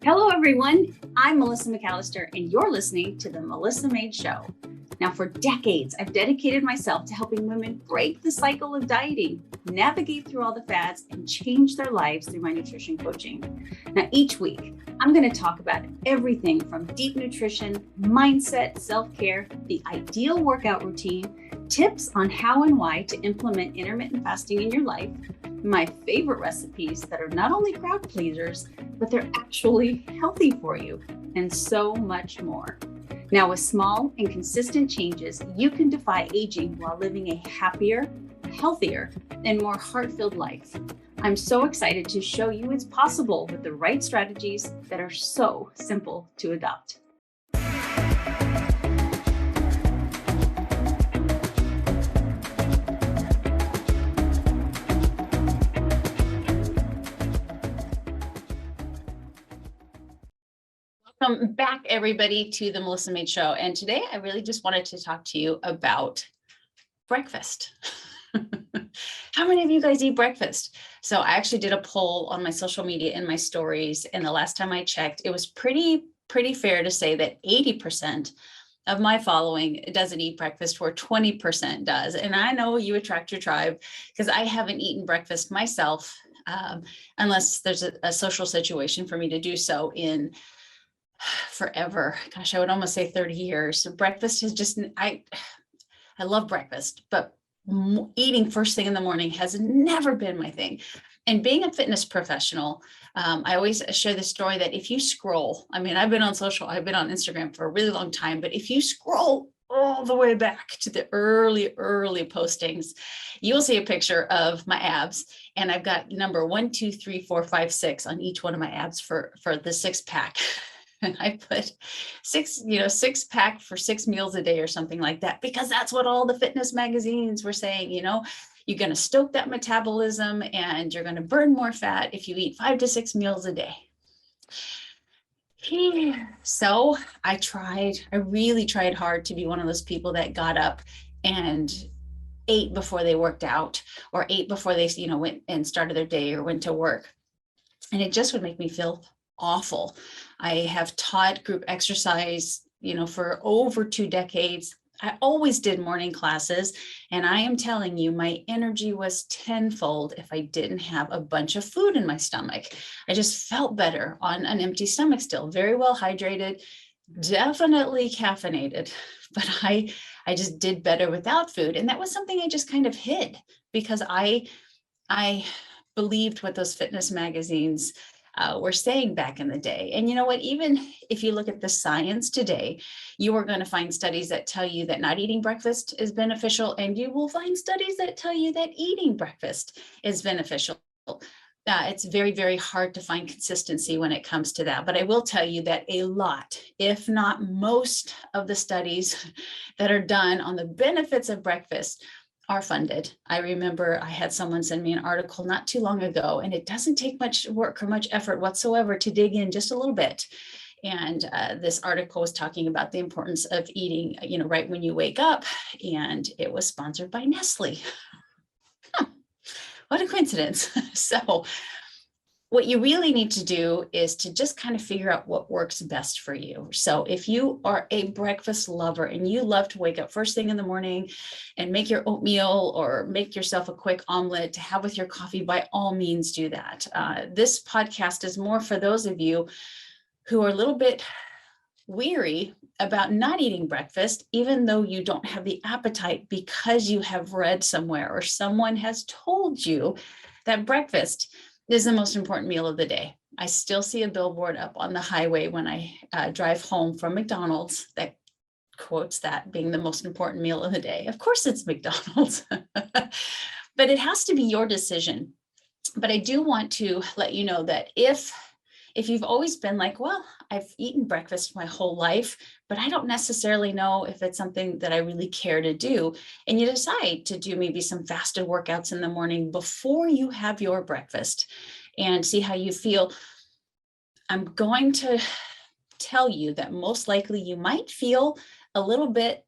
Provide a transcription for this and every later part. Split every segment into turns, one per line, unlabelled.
Hello, everyone. I'm Melissa McAllister, and you're listening to the Melissa M.A.D.E Show. Now, for decades, I've dedicated myself to helping women break the cycle of dieting, navigate through all the fads, and change their lives through my nutrition coaching. Now, each week, I'm going to talk about everything from deep nutrition, mindset, self-care, the ideal workout routine, tips on how and why to implement intermittent fasting in your life, my favorite recipes that are not only crowd pleasers, but they're actually healthy for you, and so much more. Now, with small and consistent changes, you can defy aging while living a happier, healthier, and more heart-filled life. I'm so excited to show you it's possible with the right strategies that are so simple to adopt. Welcome back, everybody, to the Melissa M.A.D.E Show. And today I really just wanted to talk to you about breakfast. How many of you guys eat breakfast? So I actually did a poll on my social media and my stories. And the last time I checked, it was pretty fair to say that 80% of my following doesn't eat breakfast, where 20% does. And I know you attract your tribe, because I haven't eaten breakfast myself, unless there's a social situation for me to do so in forever. Gosh, I would almost say 30 years. Breakfast is just, I love breakfast, but eating first thing in the morning has never been my thing. And being a fitness professional, I always share the story that if you scroll, I've been on Instagram for a really long time, but if you scroll all the way back to the early postings, you'll see a picture of my abs. And I've got number 1, 2, 3, 4, 5, 6 on each one of my abs for the 6-pack. And I put six pack for 6 meals a day or something like that, because that's what all the fitness magazines were saying. You're going to stoke that metabolism and you're going to burn more fat if you eat 5 to 6 meals a day. So I really tried hard to be one of those people that got up and ate before they worked out, or ate before they, went and started their day or went to work. And it just would make me feel awful. I have taught group exercise, for over 2 decades. I always did morning classes, and I am telling you, my energy was tenfold if I didn't have a bunch of food in my stomach. I just felt better on an empty stomach still, very well hydrated, definitely caffeinated, but I just did better without food. And that was something I just kind of hid, because I believed what those fitness magazines were saying back in the day. And you know what, even if you look at the science today, you are going to find studies that tell you that not eating breakfast is beneficial, and you will find studies that tell you that eating breakfast is beneficial. It's very, very hard to find consistency when it comes to that. But I will tell you that a lot, if not most, of the studies that are done on the benefits of breakfast are funded. I remember I had someone send me an article not too long ago, and it doesn't take much work or much effort whatsoever to dig in just a little bit. And this article was talking about the importance of eating, right when you wake up, and it was sponsored by Nestle. What a coincidence. So what you really need to do is to just kind of figure out what works best for you. So if you are a breakfast lover and you love to wake up first thing in the morning and make your oatmeal or make yourself a quick omelet to have with your coffee, by all means do that. This podcast is more for those of you who are a little bit weary about not eating breakfast, even though you don't have the appetite, because you have read somewhere or someone has told you that breakfast is the most important meal of the day. I still see a billboard up on the highway when I drive home from McDonald's that quotes that being the most important meal of the day. Of course it's McDonald's, but it has to be your decision. But I do want to let you know that if you've always been like, well, I've eaten breakfast my whole life, but I don't necessarily know if it's something that I really care to do, and you decide to do maybe some fasted workouts in the morning before you have your breakfast and see how you feel, I'm going to tell you that most likely you might feel a little bit,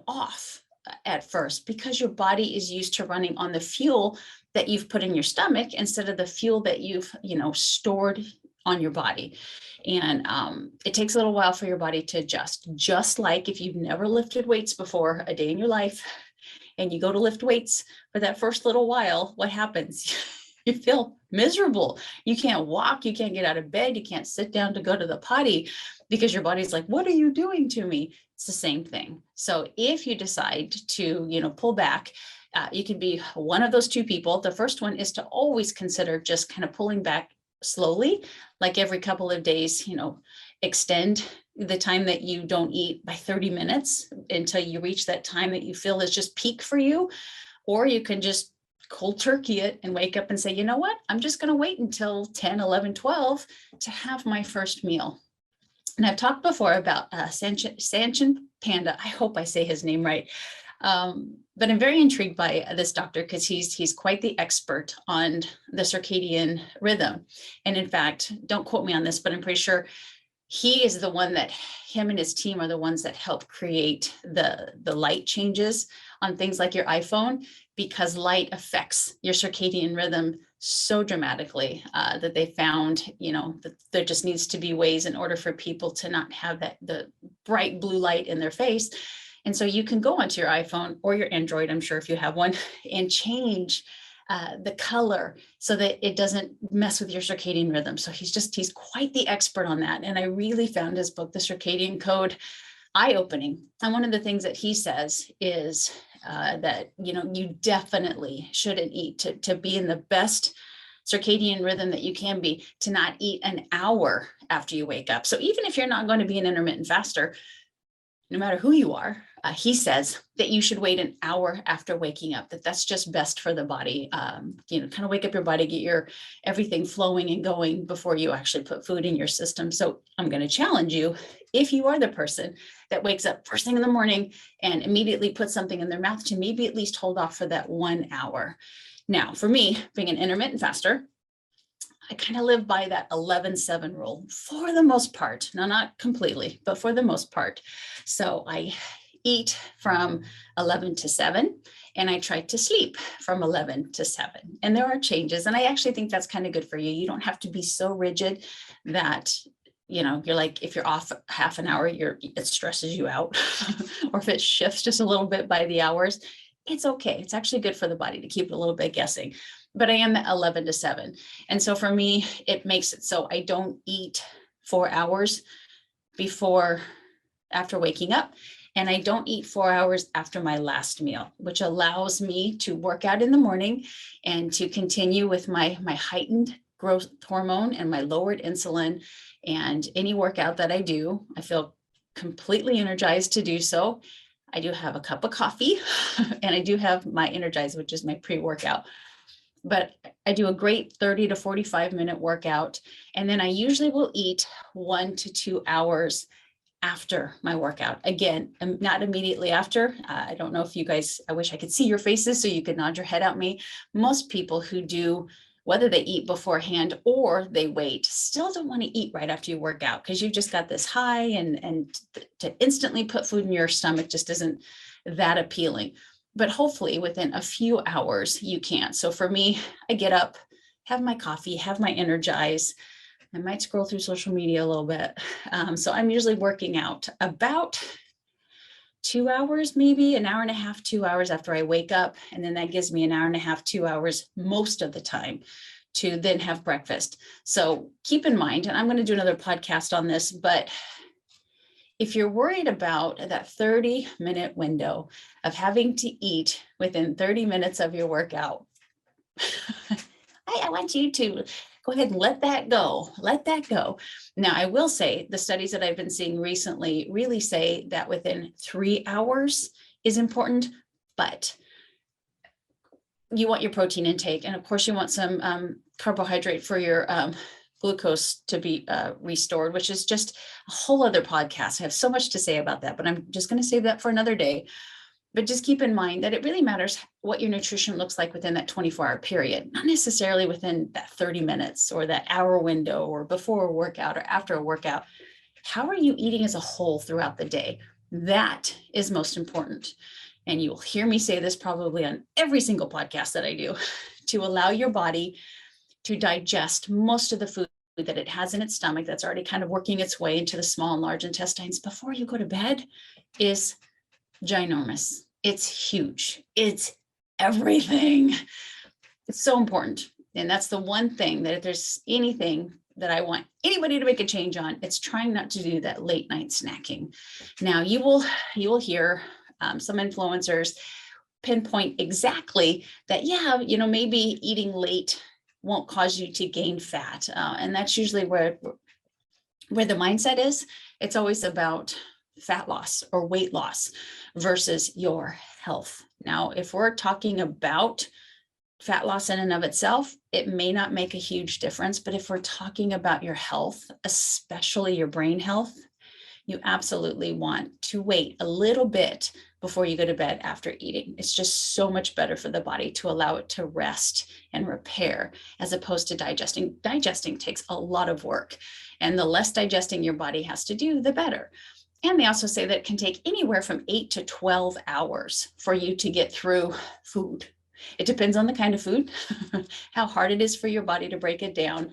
off at first, because your body is used to running on the fuel that you've put in your stomach instead of the fuel that you've, stored on your body. And it takes a little while for your body to adjust, just like if you've never lifted weights before a day in your life and you go to lift weights for that first little while, what happens? You feel miserable. You can't walk. You can't get out of bed. You can't sit down to go to the potty because your body's like, what are you doing to me? It's the same thing. So if you decide to, pull back, you can be one of those two people. The first one is to always consider just kind of pulling back slowly, like every couple of days, extend the time that you don't eat by 30 minutes until you reach that time that you feel is just peak for you. Or you can just cold turkey it and wake up and say, you know what, I'm just going to wait until 10, 11, 12 to have my first meal. And I've talked before about Sanchin Panda. I hope I say his name right. But I'm very intrigued by this doctor because he's quite the expert on the circadian rhythm. And in fact, don't quote me on this, but I'm pretty sure he is the one that him and his team are the ones that help create the light changes on things like your iPhone, because light affects your circadian rhythm so dramatically that they found, that there just needs to be ways in order for people to not have the bright blue light in their face. And so you can go onto your iPhone or your Android, I'm sure if you have one, and change the color so that it doesn't mess with your circadian rhythm. So he's quite the expert on that. And I really found his book, The Circadian Code, eye-opening. And one of the things that he says is that, you definitely shouldn't eat to be in the best circadian rhythm that you can be, to not eat an hour after you wake up. So even if you're not going to be an intermittent faster, no matter who you are, he says that you should wait an hour after waking up, that's just best for the body. Kind of wake up your body, get your everything flowing and going before you actually put food in your system. So I'm going to challenge you, if you are the person that wakes up first thing in the morning and immediately puts something in their mouth, to maybe at least hold off for that 1 hour. Now, for me, being an intermittent faster, I kind of live by that 11-7 rule for the most part. Now, not completely, but for the most part. So I eat from 11 to 7, and I try to sleep from 11 to 7. And there are changes. And I actually think that's kind of good for you. You don't have to be so rigid that, you're like, if you're off half an hour, it stresses you out. Or if it shifts just a little bit by the hours, it's okay. It's actually good for the body to keep it a little bit guessing. But I am at 11 to 7. And so for me, it makes it so I don't eat 4 hours after waking up. And I don't eat 4 hours after my last meal, which allows me to work out in the morning and to continue with my heightened growth hormone and my lowered insulin. And any workout that I do, I feel completely energized to do so. I do have a cup of coffee and I do have my Energize, which is my pre-workout. But I do a great 30 to 45 minute workout. And then I usually will eat 1 to 2 hours after my workout. Again, not immediately after. I don't know if you guys, I wish I could see your faces so you could nod your head at me. Most people who do, whether they eat beforehand or they wait, still don't want to eat right after you work out because you've just got this high, and to instantly put food in your stomach just isn't that appealing. But hopefully within a few hours you can. So for me, I get up, have my coffee, have my Energize. I might scroll through social media a little bit. So I'm usually working out about 2 hours, maybe an hour and a half, 2 hours after I wake up. And then that gives me an hour and a half, 2 hours most of the time to then have breakfast. So keep in mind, and I'm going to do another podcast on this, but if you're worried about that 30-minute window of having to eat within 30 minutes of your workout, I want you to go ahead and let that go. Let that go. Now, I will say the studies that I've been seeing recently really say that within 3 hours is important, but you want your protein intake. And of course, you want some carbohydrate for your glucose to be restored, which is just a whole other podcast. I have so much to say about that, but I'm just going to save that for another day. But just keep in mind that it really matters what your nutrition looks like within that 24-hour period, not necessarily within that 30 minutes or that hour window or before a workout or after a workout. How are you eating as a whole throughout the day? That is most important. And you will hear me say this probably on every single podcast that I do, to allow your body to digest most of the food that it has in its stomach that's already kind of working its way into the small and large intestines before you go to bed is ginormous. It's huge. It's everything. It's so important. And that's the one thing that if there's anything that I want anybody to make a change on, it's trying not to do that late night snacking. Now you will hear some influencers pinpoint exactly that, yeah, maybe eating late won't cause you to gain fat. And that's usually where the mindset is. It's always about fat loss or weight loss versus your health. Now, if we're talking about fat loss in and of itself, it may not make a huge difference. But if we're talking about your health, especially your brain health, you absolutely want to wait a little bit before you go to bed after eating. It's just so much better for the body to allow it to rest and repair as opposed to digesting. Digesting takes a lot of work, and the less digesting your body has to do, the better. And they also say that it can take anywhere from 8 to 12 hours for you to get through food. It depends on the kind of food, how hard it is for your body to break it down.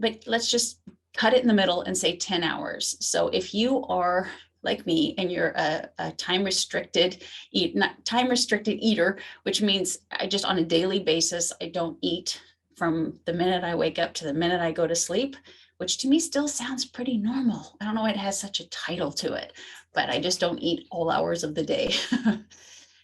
But let's just cut it in the middle and say 10 hours. So if you are like me and you're a time-restricted eater, which means I just on a daily basis, I don't eat from the minute I wake up to the minute I go to sleep, which to me still sounds pretty normal. I don't know why it has such a title to it, but I just don't eat all hours of the day.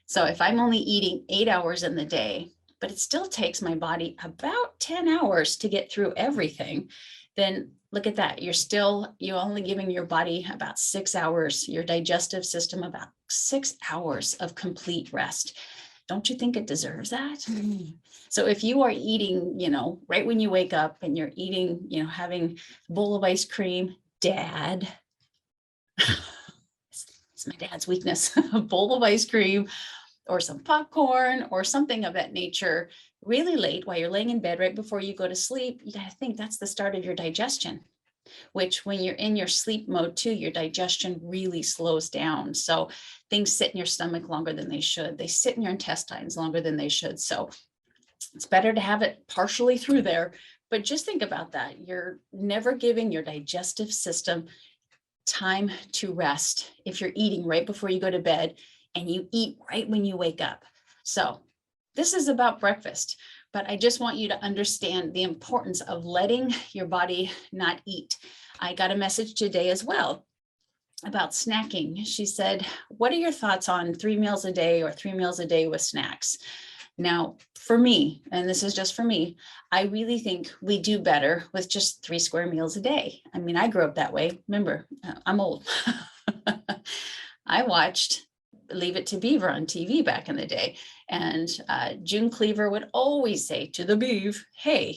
So if I'm only eating 8 hours in the day, but it still takes my body about 10 hours to get through everything, then look at that. You're only giving your body about 6 hours, your digestive system about 6 hours of complete rest. Don't you think it deserves that? Mm. So if you are eating, right when you wake up and you're eating, having a bowl of ice cream, Dad, it's my dad's weakness, a bowl of ice cream or some popcorn or something of that nature really late while you're laying in bed right before you go to sleep, you got to think that's the start of your digestion, which when you're in your sleep mode too, your digestion really slows down. So things sit in your stomach longer than they should. They sit in your intestines longer than they should. So it's better to have it partially through there. But just think about that. You're never giving your digestive system time to rest if you're eating right before you go to bed and you eat right when you wake up. So this is about breakfast, but I just want you to understand the importance of letting your body not eat. I got a message today as well about snacking. She said, what are your thoughts on 3 meals a day or 3 meals a day with snacks? Now, for me, and this is just for me, I really think we do better with just 3 square meals a day. I mean, I grew up that way. Remember, I'm old. I watched Leave It to Beaver on TV back in the day. And June Cleaver would always say to the beef, hey,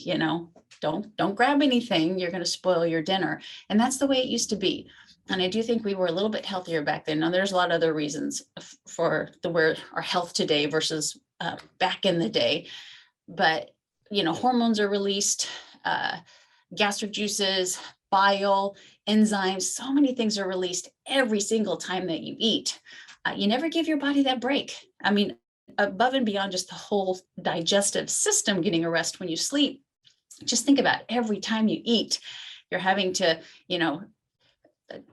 don't grab anything. You're going to spoil your dinner. And that's the way it used to be. And I do think we were a little bit healthier back then. Now, there's a lot of other reasons for our health today versus back in the day. But, hormones are released, gastric juices, bile, enzymes, so many things are released every single time that you eat. You never give your body that break. I mean, above and beyond just the whole digestive system getting a rest when you sleep, just think about every time you eat, you're having to,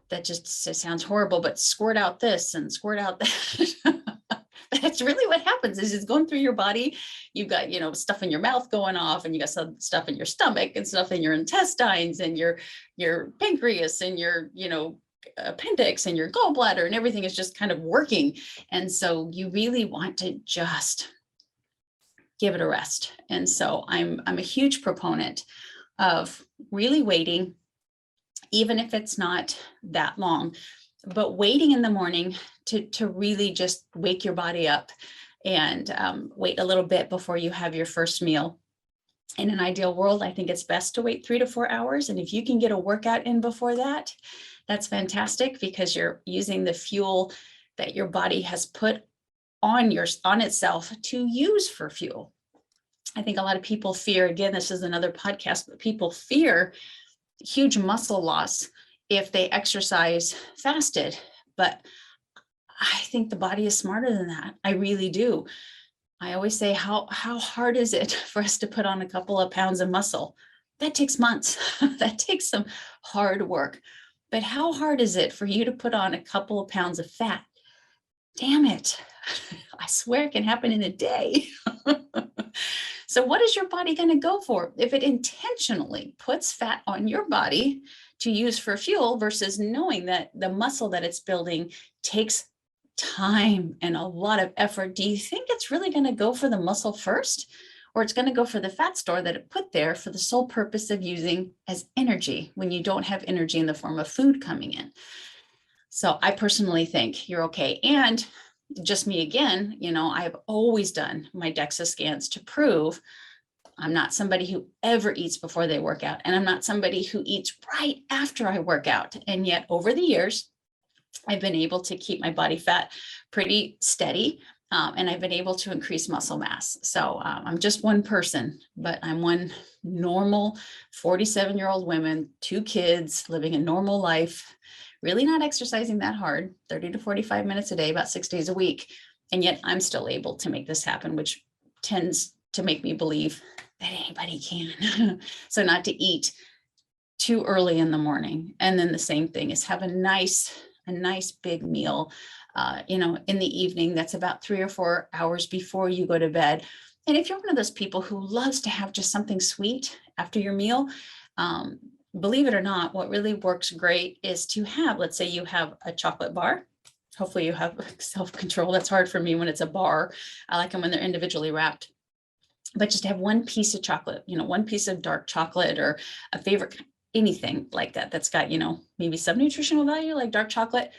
that just sounds horrible, but squirt out this and squirt out that. That's really what happens is it's going through your body. You've got, stuff in your mouth going off, and you got some stuff in your stomach and stuff in your intestines and your pancreas and your, appendix and your gallbladder, and everything is just kind of working. And so you really want to just give it a rest. And so I'm a huge proponent of really waiting, even if it's not that long, but waiting in the morning to really just wake your body up and wait a little bit before you have your first meal. In an ideal world, I think it's best to wait 3 to 4 hours. And if you can get a workout in before that, that's fantastic, because you're using the fuel that your body has put on itself to use for fuel. I think a lot of people fear, again, this is another podcast, but people fear huge muscle loss if they exercise fasted. But I think the body is smarter than that. I really do. I always say, how hard is it for us to put on a couple of pounds of muscle? That takes months. That takes some hard work. But how hard is it for you to put on a couple of pounds of fat? Damn it. I swear it can happen in a day. So what is your body going to go for if it intentionally puts fat on your body to use for fuel versus knowing that the muscle that it's building takes time and a lot of effort? Do you think it's really going to go for the muscle first, or it's going to go for the fat store that it put there for the sole purpose of using as energy when you don't have energy in the form of food coming in? So I personally think you're okay. And just me again, I've always done my DEXA scans to prove I'm not somebody who ever eats before they work out. And I'm not somebody who eats right after I work out. And yet over the years, I've been able to keep my body fat pretty steady. And I've been able to increase muscle mass. So I'm just one person, but I'm one normal 47-year-old woman, 2 kids, living a normal life, really not exercising that hard, 30 to 45 minutes a day, about 6 days a week. And yet I'm still able to make this happen, which tends to make me believe that anybody can. So not to eat too early in the morning. And then the same thing is have a nice big meal, in the evening. That's about 3 or 4 hours before you go to bed. And if you're one of those people who loves to have just something sweet after your meal, believe it or not, what really works great is to have, let's say you have a chocolate bar. Hopefully you have self-control. That's hard for me when it's a bar. I like them when they're individually wrapped. But just have one piece of chocolate, one piece of dark chocolate or a favorite, anything like that, that's got, maybe some nutritional value like dark chocolate.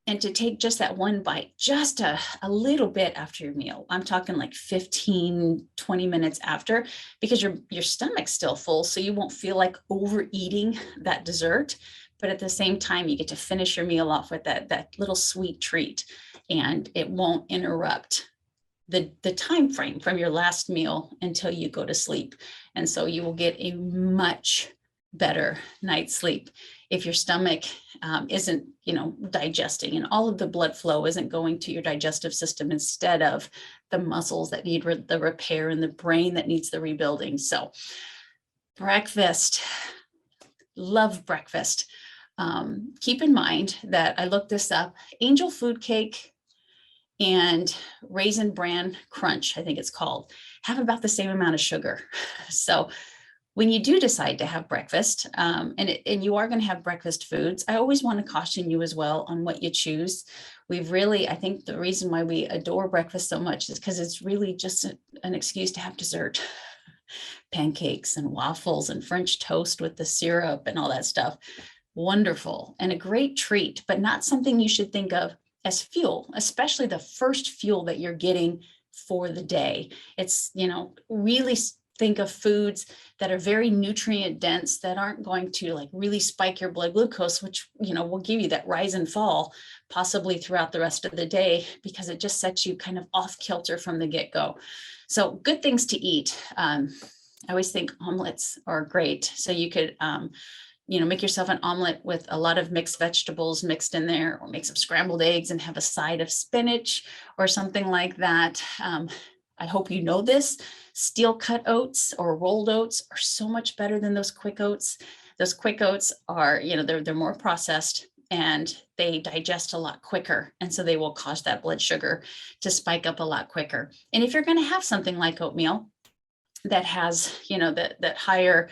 And to take just that one bite, just a little bit after your meal. I'm talking like 15, 20 minutes after, because your stomach's still full. So you won't feel like overeating that dessert. But at the same time, you get to finish your meal off with that little sweet treat, and it won't interrupt the time frame from your last meal until you go to sleep. And so you will get a much better night's sleep if your stomach isn't digesting, and all of the blood flow isn't going to your digestive system instead of the muscles that need the repair and the brain that needs the rebuilding. So breakfast, love breakfast. Keep in mind that I looked this up. Angel food cake and Raisin Bran Crunch, I think it's called, have about the same amount of sugar. So when you do decide to have breakfast, and you are going to have breakfast foods, I always want to caution you as well on what you choose. I think the reason why we adore breakfast so much is because it's really just an excuse to have dessert. Pancakes and waffles and French toast with the syrup and all that stuff. Wonderful and a great treat, but not something you should think of as fuel, especially the first fuel that you're getting for the day. It's, really think of foods that are very nutrient dense, that aren't going to like really spike your blood glucose, which, will give you that rise and fall possibly throughout the rest of the day, because it just sets you kind of off kilter from the get-go. So good things to eat. I always think omelets are great. So you could, make yourself an omelet with a lot of mixed vegetables mixed in there, or make some scrambled eggs and have a side of spinach or something like that. I hope you know this. Steel cut oats or rolled oats are so much better than those quick oats. Those quick oats are, they're more processed and they digest a lot quicker. And so they will cause that blood sugar to spike up a lot quicker. And if you're going to have something like oatmeal that has, that higher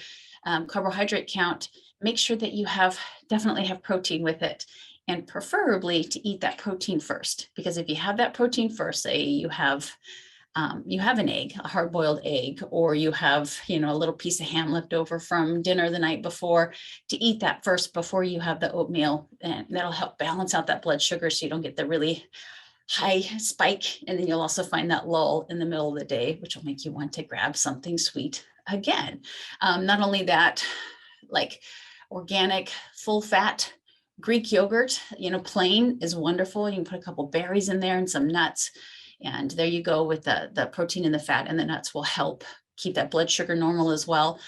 carbohydrate count, make sure that you definitely have protein with it, and preferably to eat that protein first. Because if you have that protein first, say you have an egg, a hard-boiled egg, or you have, a little piece of ham left over from dinner the night before, to eat that first before you have the oatmeal, and that'll help balance out that blood sugar so you don't get the really high spike. And then you'll also find that lull in the middle of the day, which will make you want to grab something sweet again. Not only that, like organic, full fat Greek yogurt, plain is wonderful. You can put a couple berries in there and some nuts. And there you go with the protein and the fat, and the nuts will help keep that blood sugar normal as well.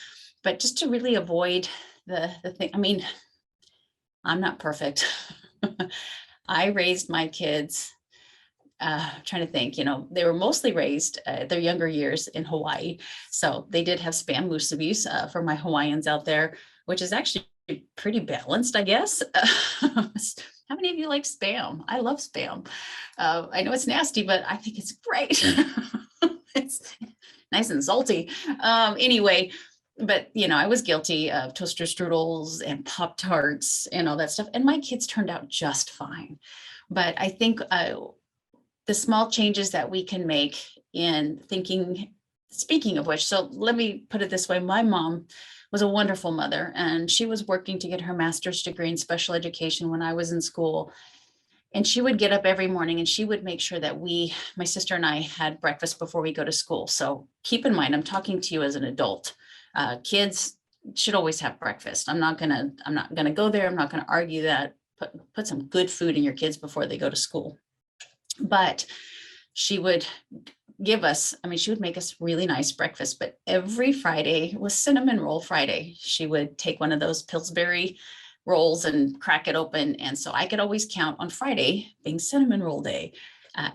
But just to really avoid the thing, I'm not perfect. I raised my kids trying to think, they were mostly raised their younger years in Hawaii. So they did have spam musubis for my Hawaiians out there, which is actually pretty balanced, I guess. How many of you like spam? I love spam. I know it's nasty, but I think it's great. It's nice and salty. Anyway, but I was guilty of toaster strudels and Pop-Tarts and all that stuff. And my kids turned out just fine. But I think the small changes that we can make in thinking, speaking of which, so let me put it this way. My mom was a wonderful mother, and she was working to get her master's degree in special education when I was in school. And she would get up every morning and she would make sure that my sister and I, had breakfast before we go to school. So keep in mind, I'm talking to you as an adult. Kids should always have breakfast. I'm not gonna go there. I'm not gonna argue that. Put some good food in your kids before they go to school. But she would she would make us really nice breakfast, but every Friday was Cinnamon Roll Friday. She would take one of those Pillsbury rolls and crack it open. And so I could always count on Friday being Cinnamon Roll Day.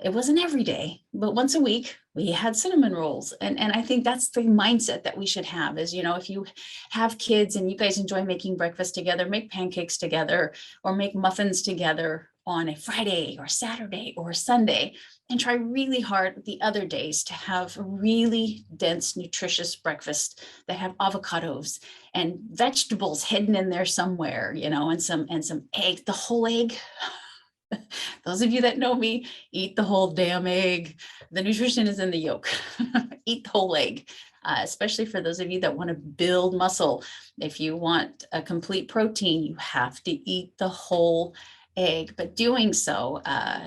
It wasn't every day, but once a week we had cinnamon rolls. And I think that's the mindset that we should have is, if you have kids and you guys enjoy making breakfast together, make pancakes together or make muffins together on a Friday or Saturday or Sunday, and try really hard the other days to have a really dense, nutritious breakfast that have avocados and vegetables hidden in there somewhere, and some egg, the whole egg. Those of you that know me, eat the whole damn egg. The nutrition is in the yolk. Eat the whole egg, especially for those of you that want to build muscle. If you want a complete protein, you have to eat the whole egg. But doing so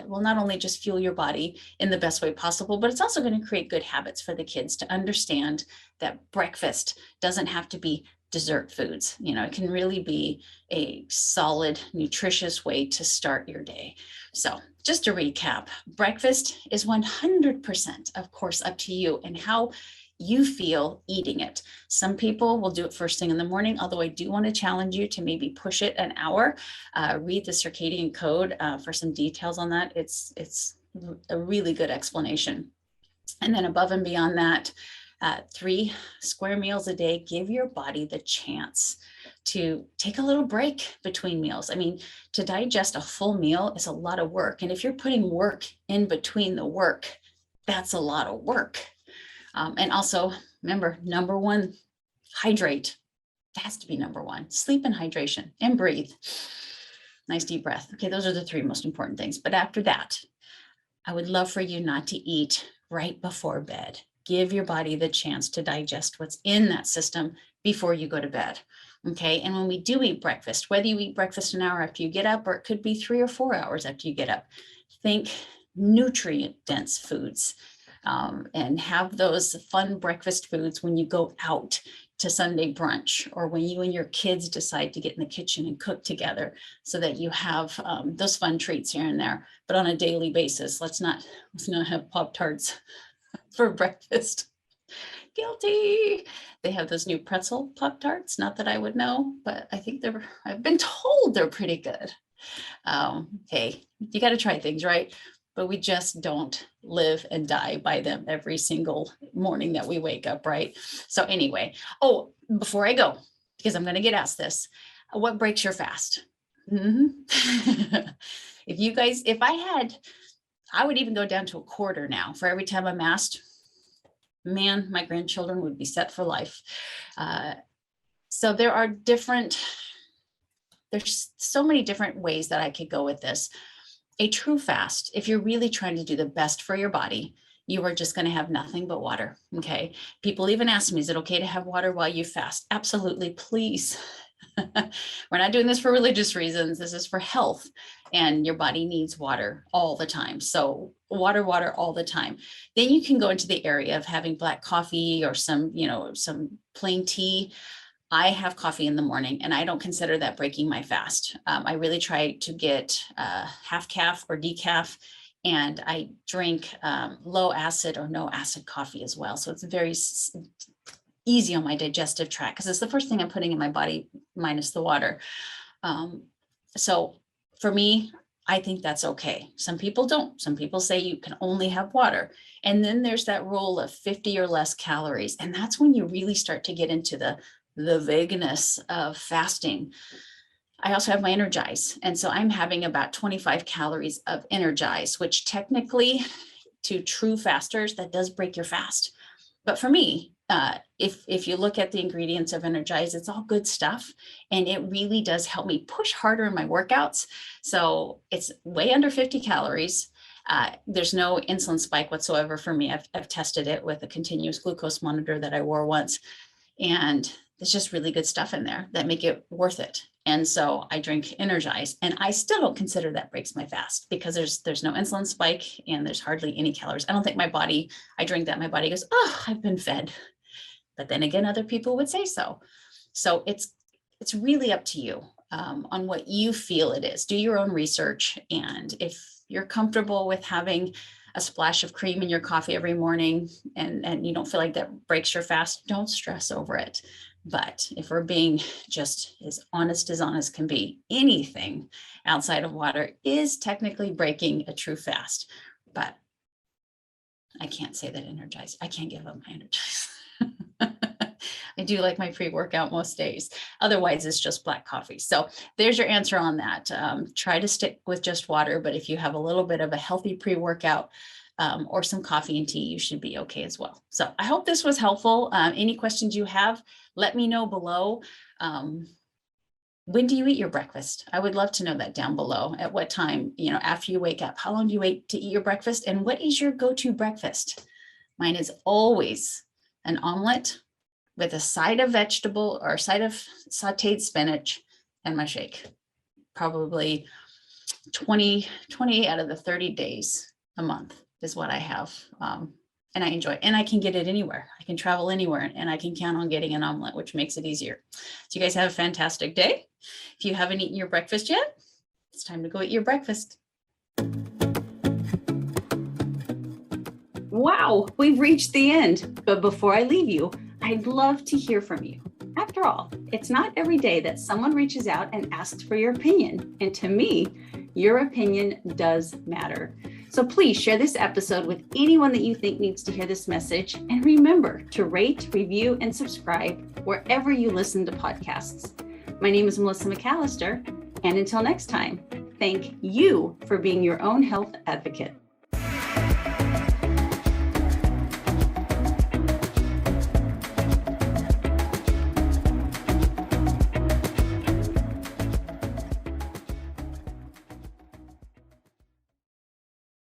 will not only just fuel your body in the best way possible, but it's also going to create good habits for the kids to understand that breakfast doesn't have to be dessert foods. It can really be a solid, nutritious way to start your day. So just to recap, breakfast is 100%, of course, up to you and how you feel eating it. Some people will do it first thing in the morning, although I do want to challenge you to maybe push it an hour. Read the circadian code for some details on that. It's a really good explanation. And then above and beyond that, 3 square meals a day, give your body the chance to take a little break between meals. To digest a full meal is a lot of work. And if you're putting work in between the work, that's a lot of work. And also remember, number 1, hydrate. It has to be number 1. Sleep and hydration and breathe. Nice deep breath. Okay, those are the 3 most important things. But after that, I would love for you not to eat right before bed. Give your body the chance to digest what's in that system before you go to bed. Okay. And when we do eat breakfast, whether you eat breakfast an hour after you get up, or it could be 3 or 4 hours after you get up, think nutrient dense foods and have those fun breakfast foods when you go out to Sunday brunch, or when you and your kids decide to get in the kitchen and cook together, so that you have those fun treats here and there, but on a daily basis. Let's not have Pop-Tarts for breakfast. Guilty. They have those new pretzel Pop-Tarts. Not that I would know, but I think I've been told they're pretty good. Hey, you got to try things, right? But we just don't live and die by them every single morning that we wake up, right? So anyway, before I go, because I'm going to get asked this, what breaks your fast? I would even go down to a quarter now for every time I'm asked. Man, my grandchildren would be set for life. So there's so many different ways that I could go with this. A true fast, if you're really trying to do the best for your body, you are just going to have nothing but water. Okay. People even ask me, is it okay to have water while you fast? Absolutely. Please. We're not doing this for religious reasons. This is for health, and your body needs water all the time. So water all the time. Then you can go into the area of having black coffee or some plain tea. I have coffee in the morning, and I don't consider that breaking my fast. I really try to get half calf or decaf, and I drink low acid or no acid coffee as well. So it's very easy on my digestive tract, because it's the first thing I'm putting in my body minus the water. So for me, I think that's okay. Some people don't. Some people say you can only have water. And then there's that rule of 50 or less calories. And that's when you really start to get into the vagueness of fasting. I also have my Energize. And so I'm having about 25 calories of Energize, which technically to true fasters, that does break your fast. But for me, if you look at the ingredients of Energize, it's all good stuff. And it really does help me push harder in my workouts. So it's way under 50 calories. There's no insulin spike whatsoever for me. I've tested it with a continuous glucose monitor that I wore once. And there's just really good stuff in there that make it worth it. And so I drink Energize, and I still don't consider that breaks my fast because there's no insulin spike and there's hardly any calories. I don't think I drink that, my body goes, oh, I've been fed. But then again, other people would say so. So it's really up to you on what you feel it is. Do your own research. And if you're comfortable with having a splash of cream in your coffee every morning and you don't feel like that breaks your fast, don't stress over it. But if we're being just as honest can be, anything outside of water is technically breaking a true fast. But I can't say that Energize. I can't give up my Energize. I do like my pre-workout most days. Otherwise, it's just black coffee. So there's your answer on that. Try to stick with just water, but if you have a little bit of a healthy pre-workout or some coffee and tea, you should be okay as well. So I hope this was helpful. Any questions you have, let me know below. When do you eat your breakfast? I would love to know that down below. At what time, after you wake up, how long do you wait to eat your breakfast? And what is your go-to breakfast? Mine is always an omelet with a side of vegetable or a side of sauteed spinach and my shake. Probably 20 out of the 30 days a month is what I have. And I enjoy it. And I can get it anywhere. I can travel anywhere and I can count on getting an omelet, which makes it easier. So you guys have a fantastic day. If you haven't eaten your breakfast yet, it's time to go eat your breakfast. Wow, we've reached the end. But before I leave you, I'd love to hear from you. After all, it's not every day that someone reaches out and asks for your opinion. And to me, your opinion does matter. So please share this episode with anyone that you think needs to hear this message. And remember to rate, review, and subscribe wherever you listen to podcasts. My name is Melissa McAllister. And until next time, thank you for being your own health advocate.